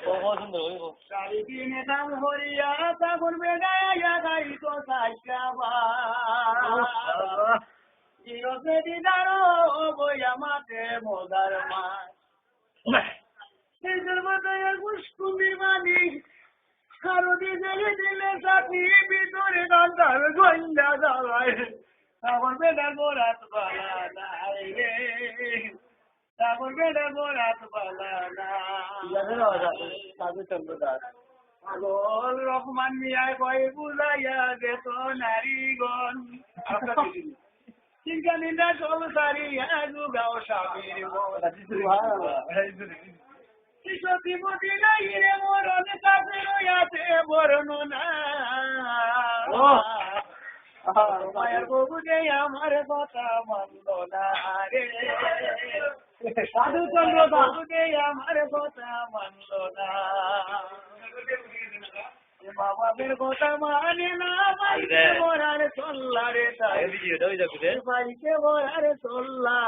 সুন্দর হইব চারিদিনে নাম হরিয়া তখন বেগাইয়া গাইতো সাইকাবা জিরোতে দিদারো বইয়া মাঠে মদার মাছ নিজের মাথায় পুষ্কুমি মানি কারো দিলে দিলে সাথী ভিতরে গন্ধার গন্ডা যাওয়ায় তখন বেটার গোরাত বালা নাই রে তখন বেটার গোরাত বালা না পাগল রহমান মিয়ায় কয় বুঝাইয়া যেত নারীগণ চিন্তা নিন্দা সব সারিয়া যুগাও স্বামীর সতীমতি নাই রে মরণ কাছে রইয়াছে বর্ণনা মায়ের বাবু যে আমার কথা মানল না রে সাধুচন্দ্র বাবু যে আমার কথা মানল না মা বাপের কথা মানে না বাইকে বরার চল্লা রে তাই বাইকে বরার চল্লা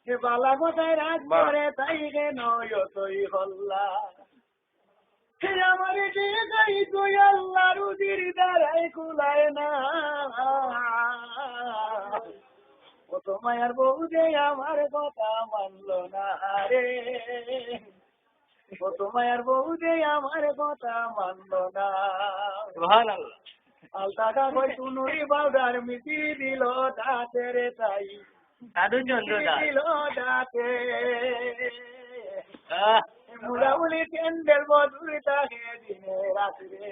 বালা কোথায় রাজ করে তাই কেন তুই হল্লা আমার যে গাই তুই আল্লাহ রুদির দ্বারাই কুলায় না ও তো মায়ার বউ যে আমার কথা মানল না রে ও তো মায়ার বউ যে আমার কথা মানল না আলতাটা কই তুনুরি বাউডার মিটি দিল দাঁতে রে তাই দিল দাঁতে মুড়াউলি কেন্দ্রের বধুর তাকে দিনে রাত্রে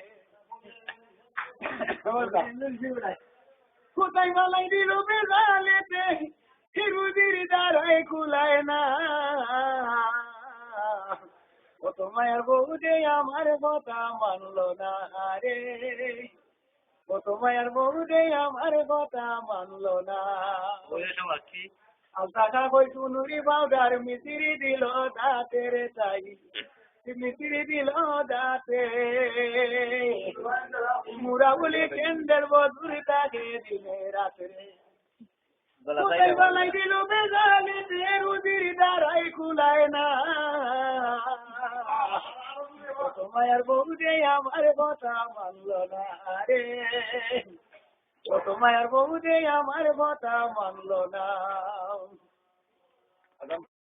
কোথায় মালাই দিল বেজালেতে হিরুদির দ্বারাই কুলায় না ও তো মায়ের বউ যে আমার কথা মানল না রে ও তো মায়ের বউ যে আমার কথা মানল না আলতা কই তুনুরি বাউডার মিস্ত্রি দিল দাঁতে রে তাই মিস্ত্রি দিল দাঁতে মুড়াউলি কেন্দ্রের বধুর তাকে দিনে রাত্রে কোথায় বালাই দিল বেজালে রুদির দ্বারাই কুলায় না মায়ের বউ যে আমার কথা মানল না রে ও তো মায়ের বউ যে আমার কথা মানল না